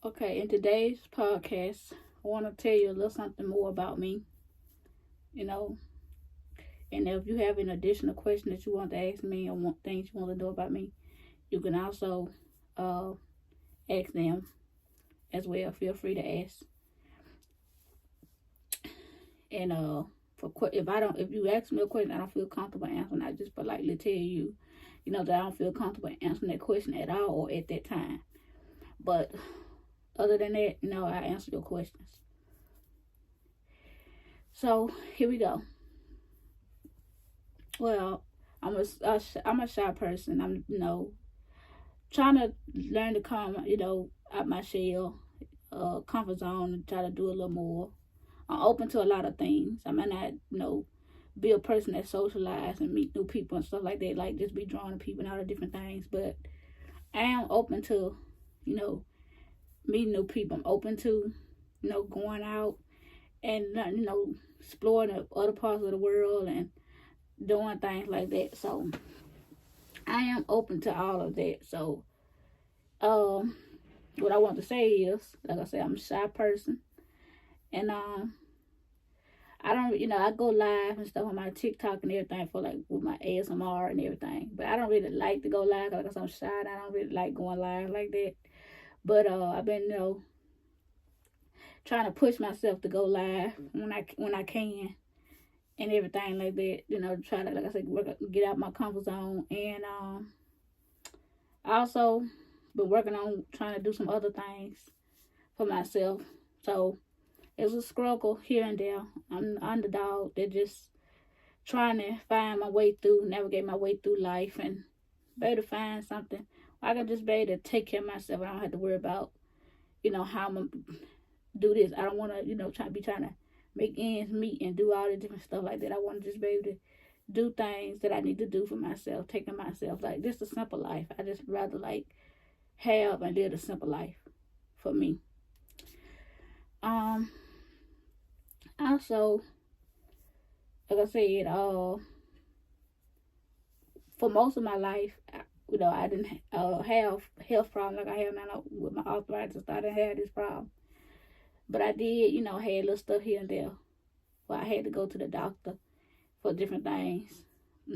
Okay, in today's podcast, I want to tell you a little something more about me, you know. And if you have an additional question that you want to ask me or want things you want to know about me, you can also uh, ask them as well. Feel free to ask. And if you ask me a question, I don't feel comfortable answering, I just politely tell you, that I don't feel comfortable answering that question at all or at that time. But other than that, I answer your questions. So here we go. Well, I'm a shy person. I'm trying to learn to come out my shell, comfort zone, and try to do a little more. I'm open to a lot of things. I might not be a person that socialize and meet new people and stuff like that, like just be drawn to people and all the different things. But I am open to meeting new people. I'm open to going out and exploring the other parts of the world and doing things like that. So I am open to all of that. So what I want to say is, like I said, I'm a shy person, and I don't, I go live and stuff on my TikTok and everything for like with my ASMR and everything, but I don't really like to go live because I'm shy and I don't really like going live like that. But I've been trying to push myself to go live when I can and everything like that. Try to, like I said, get out my comfort zone. And I also been working on trying to do some other things for myself. So it's a struggle here and there. I'm the underdog that just trying to find my way through, navigate my way through life, and be able to find something I can just be able to take care of myself. I don't have to worry about, how I'm going to do this. I don't want to, trying to make ends meet and do all the different stuff like that. I want to just be able to do things that I need to do for myself, taking myself. Like, just a simple life. I just rather, like, have and live a simple life for me. Also, like I said, for most of my life, I didn't have health problems like I have now with my arthritis. I didn't have this problem. But I did, had little stuff here and there where I had to go to the doctor for different things.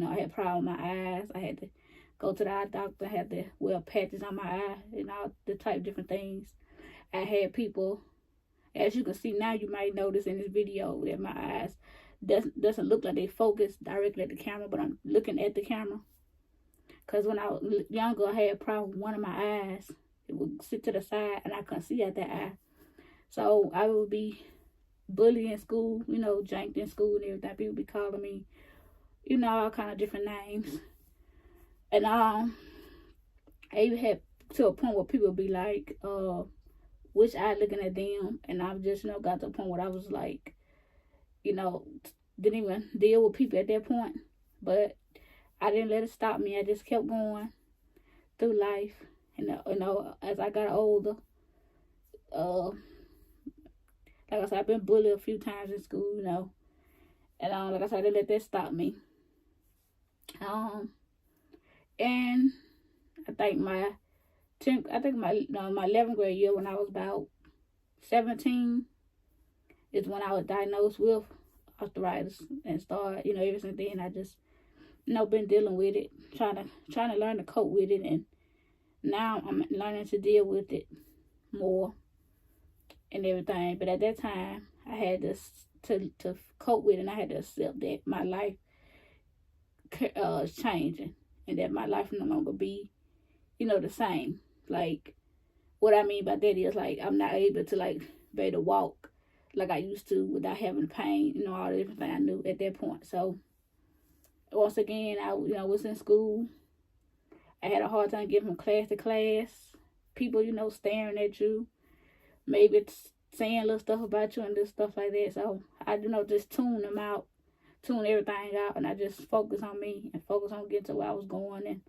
I had problems with my eyes. I had to go to the eye doctor. I had to wear patches on my eye and all the type of different things. I had people, as you can see now, you might notice in this video that my eyes doesn't look like they focus directly at the camera, but I'm looking at the camera. Because when I was younger, I had a problem with one of my eyes. It would sit to the side and I couldn't see out that eye. So I would be bullied in school, janked in school and everything. People be calling me, all kind of different names. And I even had to a point where people be like, which eye looking at them. And I've just, got to a point where I was like, didn't even deal with people at that point. But I didn't let it stop me. I just kept going through life. And, as I got older, like I said, I've been bullied a few times in school, and like I said, I didn't let that stop me. And I think my 11th grade year, when I was about 17, is when I was diagnosed with arthritis and started, ever since then I just, been dealing with it, trying to learn to cope with it, and now I'm learning to deal with it more and everything. But at that time, I had to cope with it, and I had to accept that my life is changing, and that my life no longer be, the same. Like, what I mean by that is, like, I'm not able to, like, be able to walk like I used to without having pain, all the different things I knew at that point. So, once again, I, was in school. I had a hard time getting from class to class. People, staring at you. Maybe it's saying little stuff about you and this stuff like that. So I, just tune them out, tune everything out, and I just focus on me and focus on getting to where I was going and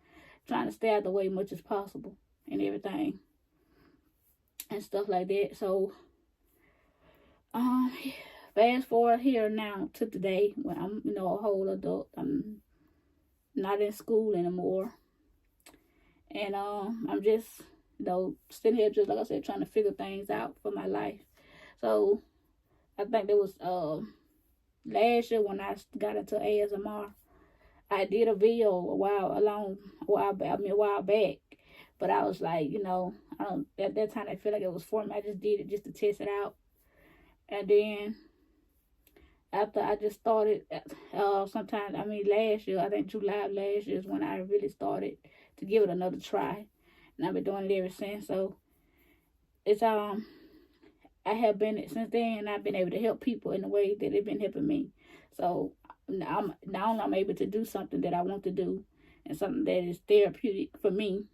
trying to stay out the way as much as possible and everything and stuff like that. So fast forward here now to today when I'm, a whole adult. I'm not in school anymore. And I'm just, sitting here just like I said, trying to figure things out for my life. So I think that was last year when I got into ASMR. I did a video a while back, but I was like, at that time I feel like it was for me. I just did it just to test it out, and then after I just started, last year, I think July of last year is when I really started to give it another try, and I've been doing it ever since. So it's I have been since then. I've been able to help people in the way that they've been helping me. So now I'm able to do something that I want to do, and something that is therapeutic for me.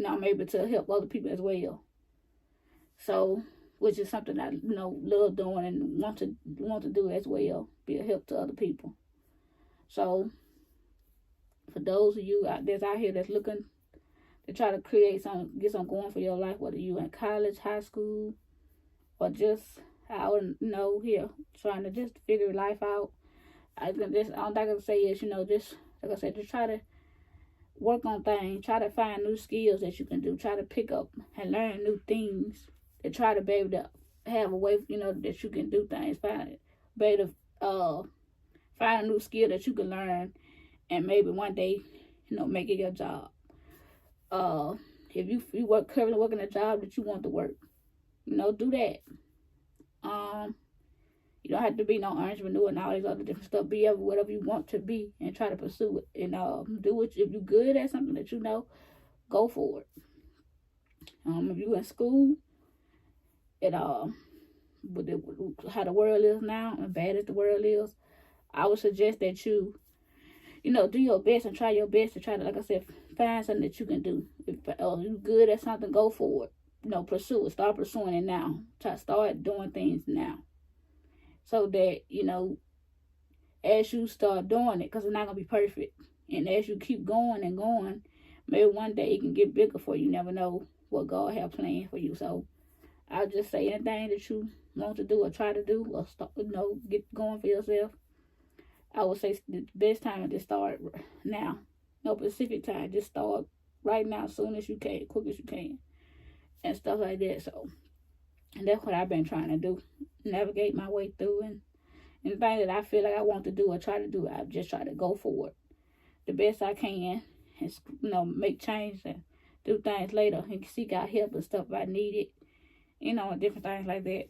I'm able to help other people as well. So, which is something I love doing and want to do as well, be a help to other people. So, for those of you that's out here that's looking to try to get something going for your life, whether you in college, high school, or just out, here trying to just figure life out, all I can say is, just like I said, just try to work on things, try to find new skills that you can do, try to pick up and learn new things, and try to be able to have a way, that you can do things, be able to find a new skill that you can learn, and maybe one day, make it your job. If you currently working a job that you want to work, do that. You don't have to be no entrepreneur and all these other different stuff. Be whatever you want to be and try to pursue it. And do it. If you're good at something that go for it. If you're in school, with how the world is now, and bad as the world is, I would suggest that you do your best and try your best to try to, like I said, find something that you can do. If you're good at something, go for it. Pursue it. Start pursuing it now. Start doing things now. So that, as you start doing it, because it's not going to be perfect. And as you keep going and going, maybe one day it can get bigger for you. You never know what God has planned for you. So I'll just say anything that you want to do or try to do or start, get going for yourself. I would say the best time is to start now. No specific time. Just start right now, as soon as you can, quick as you can. And stuff like that. So, and that's what I've been trying to do. Navigate my way through, and anything that I feel like I want to do or try to do, I just try to go for it the best I can, and make change and do things later and seek out help and stuff if I need it, and different things like that.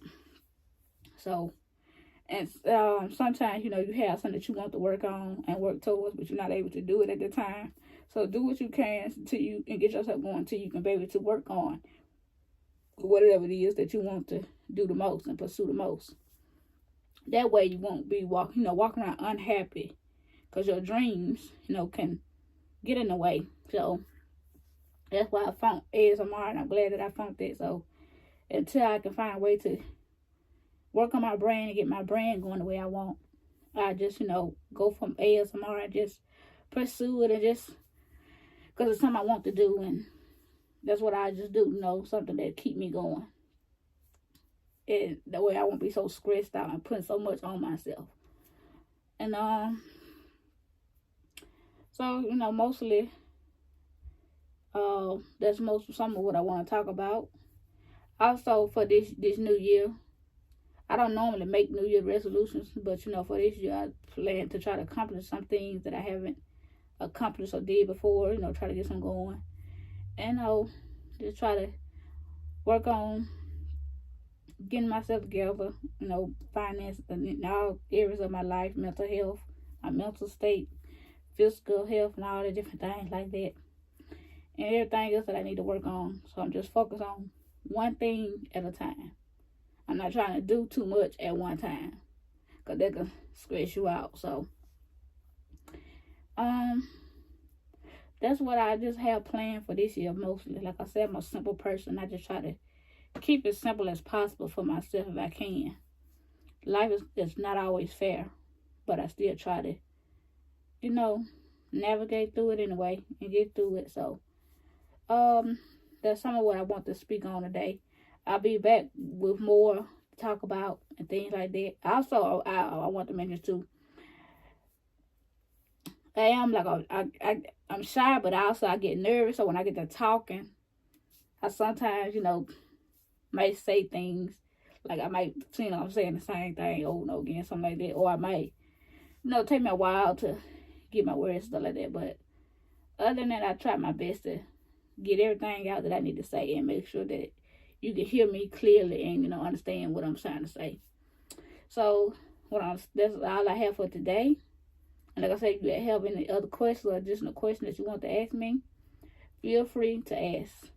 So, and sometimes you have something that you want to work on and work towards, but you're not able to do it at the time. So do what you can and get yourself going until you can be able to work on whatever it is that you want to do the most and pursue the most. That way you won't be walking around unhappy, because your dreams, can get in the way. So that's why I found ASMR, and I'm glad that I found that. So until I can find a way to work on my brain and get my brain going the way I want, I just, go from ASMR and just pursue it, and just because it's something I want to do, and that's what I just do, something that keep me going. And that way I won't be so stressed out and putting so much on myself. And so mostly that's some of what I want to talk about. Also for this new year, I don't normally make New Year resolutions, but for this year I plan to try to accomplish some things that I haven't accomplished or did before. Try to get some going, and just try to work on getting myself together, finance in all areas of my life, mental health, my mental state, physical health, and all the different things like that, and everything else that I need to work on. So I'm just focused on one thing at a time. I'm not trying to do too much at one time, because that can stress you out. So that's what I just have planned for this year mostly. Like I said, I'm a simple person. I just try to keep it simple as possible for myself if I can. Life is not always fair, but I still try to, navigate through it anyway and get through it. So, that's some of what I want to speak on today. I'll be back with more to talk about and things like that. Also, I want to mention too, I am like I'm shy, but also I get nervous. So when I get to talking, I sometimes, might say things like I might, I'm saying the same thing over and over again, something like that, or I might, take me a while to get my words, stuff like that. But other than that, I try my best to get everything out that I need to say and make sure that you can hear me clearly and understand what I'm trying to say. So that's all I have for today. And like I said, if you have any other questions or additional questions that you want to ask me, feel free to ask.